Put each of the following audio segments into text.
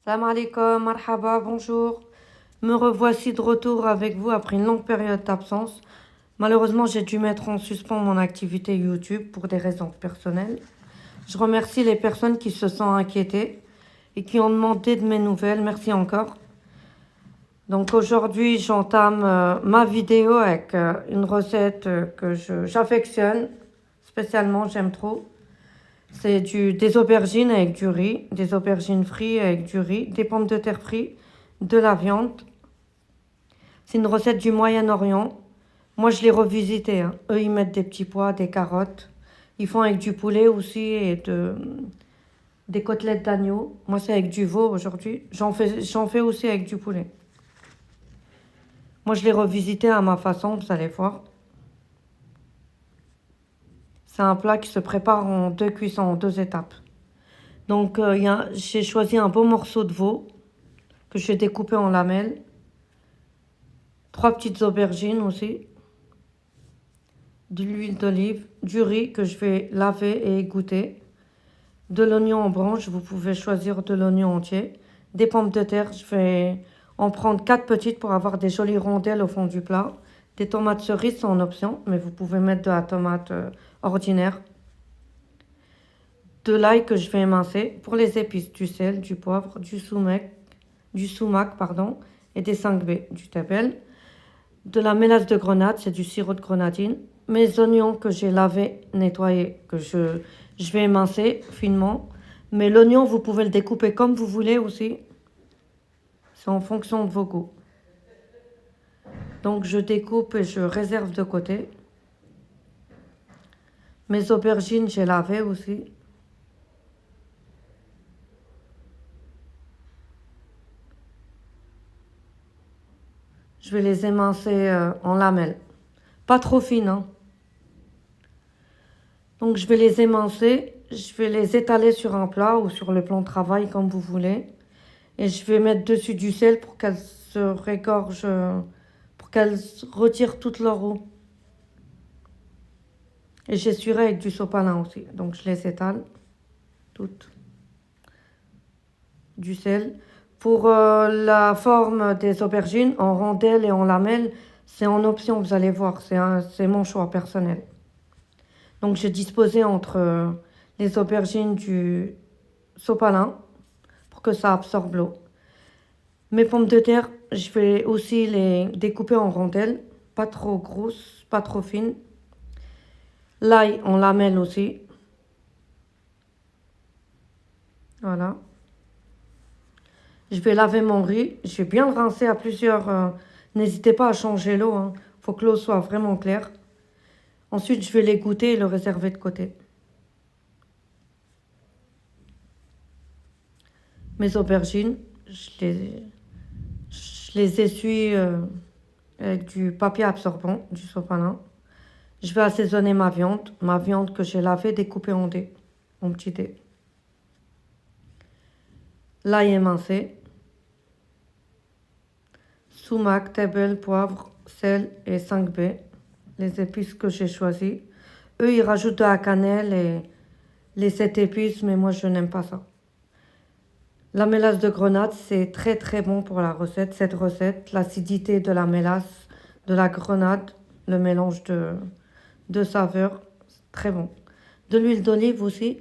Salam alaikum, marhaba, bonjour. Me revoici de retour avec vous après une longue période d'absence. Malheureusement, j'ai dû mettre en suspens mon activité YouTube pour des raisons personnelles. Je remercie les personnes qui se sont inquiétées et qui ont demandé de mes nouvelles. Merci encore. Donc aujourd'hui, j'entame ma vidéo avec une recette que j'affectionne spécialement, j'aime trop. C'est des aubergines avec du riz, des aubergines frites avec du riz, des pommes de terre frites, de la viande. C'est une recette du Moyen-Orient. Moi, je l'ai revisité, hein. Eux, ils mettent des petits pois, des carottes. Ils font avec du poulet aussi et des côtelettes d'agneau. Moi, c'est avec du veau aujourd'hui. J'en fais aussi avec du poulet. Moi, je l'ai revisité à ma façon, vous allez voir. C'est un plat qui se prépare en deux cuissons, en deux étapes. Donc, j'ai choisi un beau morceau de veau que je vais découper en lamelles. 3 petites aubergines aussi. De l'huile d'olive, du riz que je vais laver et égoutter. De l'oignon en branche, vous pouvez choisir de l'oignon entier. Des pommes de terre, je vais en prendre 4 petites pour avoir des jolies rondelles au fond du plat. Des tomates cerises, c'est en option, mais vous pouvez mettre de la tomate ordinaire. De l'ail que je vais émincer. Pour les épices, du sel, du poivre, du sumac, pardon, et des 5B, du tabel. De la mélasse de grenade, c'est du sirop de grenadine. Mes oignons que j'ai lavés, nettoyés, que je vais émincer finement. Mais l'oignon, vous pouvez le découper comme vous voulez aussi. C'est en fonction de vos goûts. Donc je découpe et je réserve de côté. Mes aubergines, j'ai lavé aussi. Je vais les émincer en lamelles. Pas trop fines, hein. Donc je vais les émincer. Je vais les étaler sur un plat ou sur le plan de travail comme vous voulez. Et je vais mettre dessus du sel pour qu'elles se régorgent, pour qu'elles retirent toute leur eau. Et j'essuierai avec du sopalin aussi. Donc je les étale toutes. Du sel. Pour la forme des aubergines, en rondelles et en lamelles, c'est en option, vous allez voir. C'est mon choix personnel. Donc j'ai disposé entre les aubergines du sopalin pour que ça absorbe l'eau. Mes pommes de terre, je vais aussi les découper en rondelles, pas trop grosses, pas trop fines. L'ail en lamelles aussi. Voilà. Je vais laver mon riz, je vais bien le rincer à plusieurs. N'hésitez pas à changer l'eau, hein. Faut que l'eau soit vraiment claire. Ensuite, je vais l'égoutter et le réserver de côté. Mes aubergines, je les essuie avec du papier absorbant, du sopalin. Je vais assaisonner ma viande que j'ai lavée, découpée en dés, en petits dés. L'ail émincé, sumac, tabel, poivre, sel et 5B, les épices que j'ai choisies. Eux, ils rajoutent de la cannelle et les 7 épices, mais moi, je n'aime pas ça. La mélasse de grenade, c'est très très bon pour la recette. Cette recette, l'acidité de la mélasse, de la grenade, le mélange de saveurs, très bon. De l'huile d'olive aussi.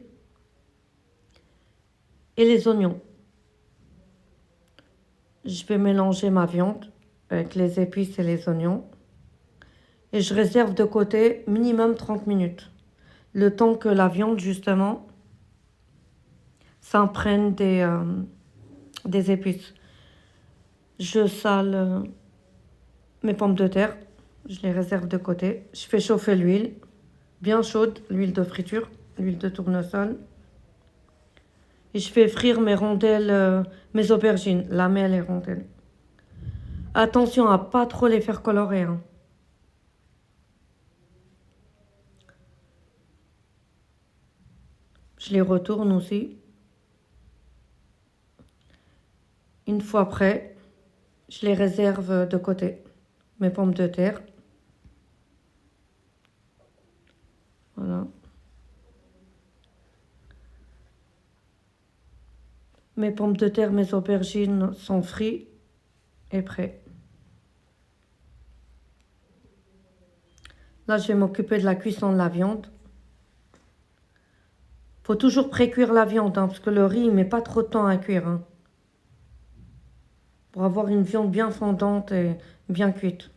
Et les oignons. Je vais mélanger ma viande avec les épices et les oignons. Et je réserve de côté minimum 30 minutes. Le temps que la viande, justement, s'imprègne des épices. Je sale mes pommes de terre. Je les réserve de côté. Je fais chauffer l'huile, bien chaude, l'huile de friture, l'huile de tournesol. Et je fais frire mes rondelles, mes aubergines, lamelles et rondelles. Attention à pas trop les faire colorer, hein. Je les retourne aussi. Une fois prêt, je les réserve de côté. Mes pommes de terre. Voilà. Mes pommes de terre, mes aubergines sont frites et prêts. Là, je vais m'occuper de la cuisson de la viande. Faut toujours pré-cuire la viande, hein, parce que le riz, il met pas trop de temps à cuire. Hein, pour avoir une viande bien fondante et bien cuite.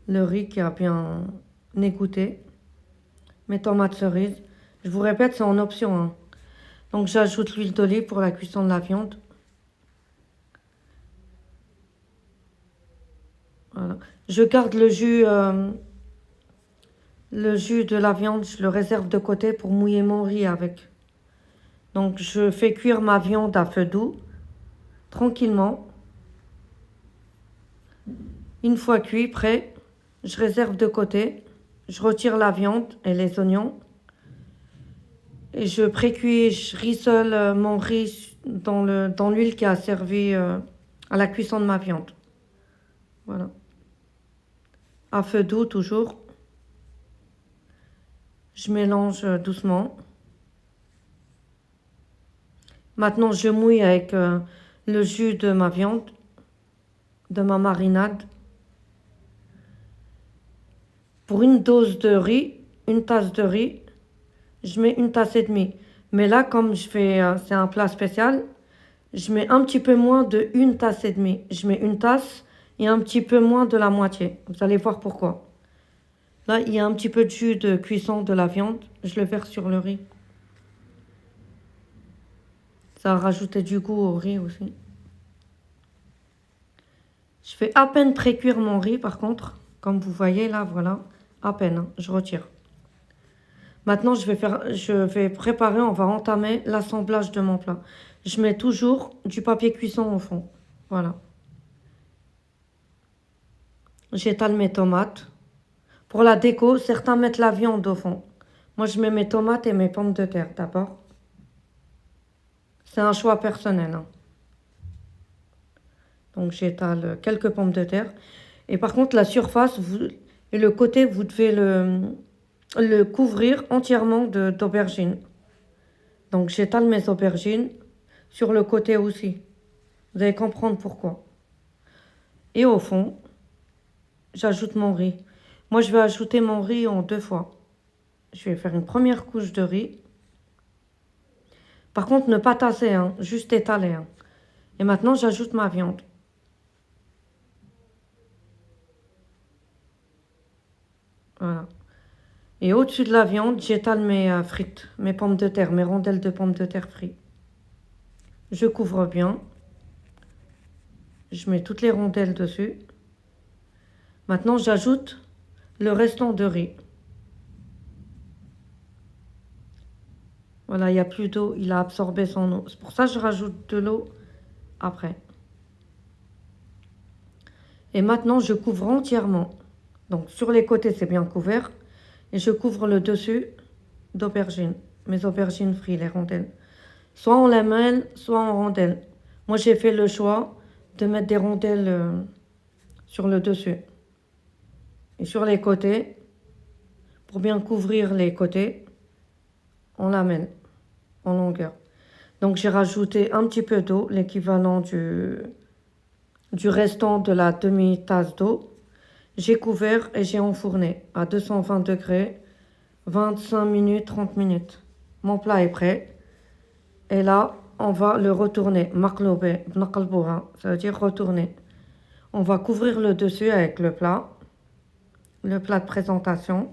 Le riz qui a bien égoutté. Mes tomates cerises. Je vous répète, c'est en option. Hein. Donc j'ajoute l'huile d'olive pour la cuisson de la viande. Voilà. Je garde le jus de la viande, je le réserve de côté pour mouiller mon riz avec. Donc je fais cuire ma viande à feu doux, tranquillement. Une fois cuit, prêt, je réserve de côté. Je retire la viande et les oignons. Et je pré-cuis, je risole mon riz dans l'huile qui a servi à la cuisson de ma viande. Voilà. À feu doux toujours. Je mélange doucement. Maintenant, je mouille avec le jus de ma viande, de ma marinade. Pour une dose de riz, une tasse de riz, je mets une tasse et demie. Mais là, comme je fais, c'est un plat spécial, je mets un petit peu moins de une tasse et demie. Je mets une tasse et un petit peu moins de la moitié. Vous allez voir pourquoi. Là, il y a un petit peu de jus de cuisson de la viande. Je le verse sur le riz. Ça a rajouté du goût au riz aussi. Je fais à peine pré-cuire mon riz par contre. Comme vous voyez là, voilà. À peine, hein, je retire. Maintenant, je vais préparer, on va entamer l'assemblage de mon plat. Je mets toujours du papier cuisson au fond. Voilà. J'étale mes tomates. Pour la déco, certains mettent la viande au fond. Moi, je mets mes tomates et mes pommes de terre d'abord. C'est un choix personnel. Hein. Donc, j'étale quelques pommes de terre. Et par contre, la surface et le côté, vous devez le couvrir entièrement d'aubergines. Donc, j'étale mes aubergines sur le côté aussi. Vous allez comprendre pourquoi. Et au fond, j'ajoute mon riz. Moi, je vais ajouter mon riz en 2 fois. Je vais faire une première couche de riz. Par contre, ne pas tasser, hein, juste étaler. Hein. Et maintenant, j'ajoute ma viande. Voilà. Et au-dessus de la viande, j'étale mes frites, mes pommes de terre, mes rondelles de pommes de terre frites. Je couvre bien. Je mets toutes les rondelles dessus. Maintenant, j'ajoute le restant de riz. Voilà, il n'y a plus d'eau, il a absorbé son eau. C'est pour ça que je rajoute de l'eau après. Et maintenant, je couvre entièrement. Donc, sur les côtés, c'est bien couvert. Et je couvre le dessus d'aubergines. Mes aubergines frites, les rondelles. Soit en lamelles, soit en rondelles. Moi, j'ai fait le choix de mettre des rondelles sur le dessus. Et sur les côtés, pour bien couvrir les côtés, on lamelle en longueur. Donc, j'ai rajouté un petit peu d'eau, l'équivalent du restant de la demi-tasse d'eau. J'ai couvert et j'ai enfourné à 220 degrés, 25 minutes, 30 minutes. Mon plat est prêt. Et là, on va le retourner. Maqloubé, bnaqalbouha, ça veut dire retourner. On va couvrir le dessus avec le plat de présentation.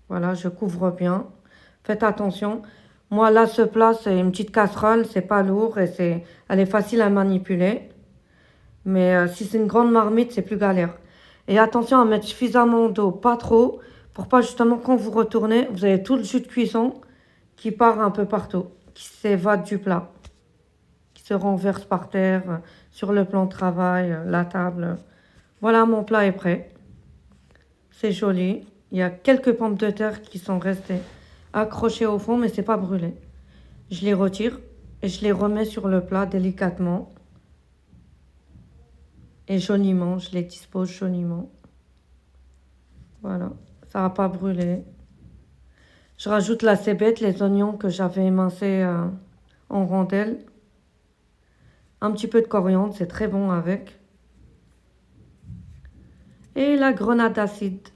Voilà, je couvre bien. Faites attention. Moi, là, ce plat, c'est une petite casserole, c'est pas lourd et elle est facile à manipuler. Mais si c'est une grande marmite, c'est plus galère. Et attention à mettre suffisamment d'eau, pas trop, pour pas justement quand vous retournez, vous avez tout le jus de cuisson qui part un peu partout, qui s'évade du plat, qui se renverse par terre, sur le plan de travail, la table. Voilà, mon plat est prêt. C'est joli. Il y a quelques pommes de terre qui sont restées accrochées au fond, mais c'est pas brûlé. Je les retire et je les remets sur le plat délicatement. Et joliment, je les dispose joliment. Voilà, ça va pas brûler. Je rajoute la cébette, les oignons que j'avais émincés en rondelles. Un petit peu de coriandre, c'est très bon avec. Et la grenade acide.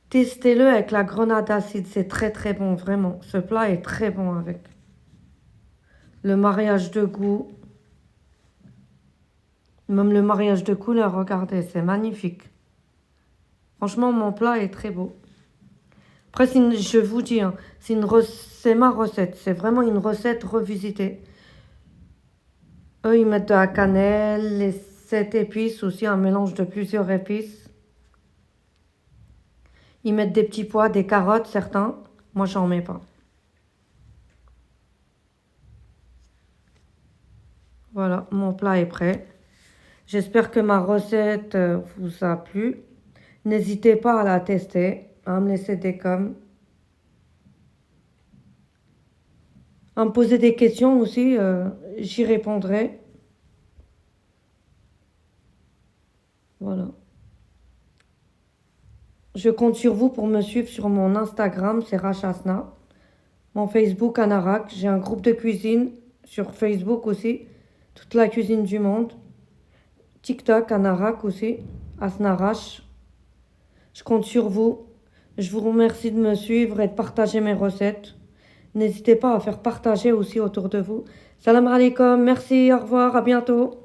Testez-le avec la grenade acide, c'est très très bon, vraiment. Ce plat est très bon avec. Le mariage de goût. Même le mariage de couleur, regardez, c'est magnifique. Franchement, mon plat est très beau. Après, je vous dis, hein, c'est ma recette. C'est vraiment une recette revisitée. Eux, ils mettent de la cannelle, les 7 épices aussi, un mélange de plusieurs épices. Ils mettent des petits pois, des carottes, certains. Moi, j'en mets pas. Voilà, mon plat est prêt. J'espère que ma recette vous a plu. N'hésitez pas à la tester, à me laisser des coms. À me poser des questions aussi, j'y répondrai. Voilà. Je compte sur vous pour me suivre sur mon Instagram, c'est Rachasna. Mon Facebook, Anarak. J'ai un groupe de cuisine sur Facebook aussi. Toute la cuisine du monde. TikTok, Anarak aussi. Asnarash. Je compte sur vous. Je vous remercie de me suivre et de partager mes recettes. N'hésitez pas à faire partager aussi autour de vous. Salam alaikum, merci, au revoir, à bientôt.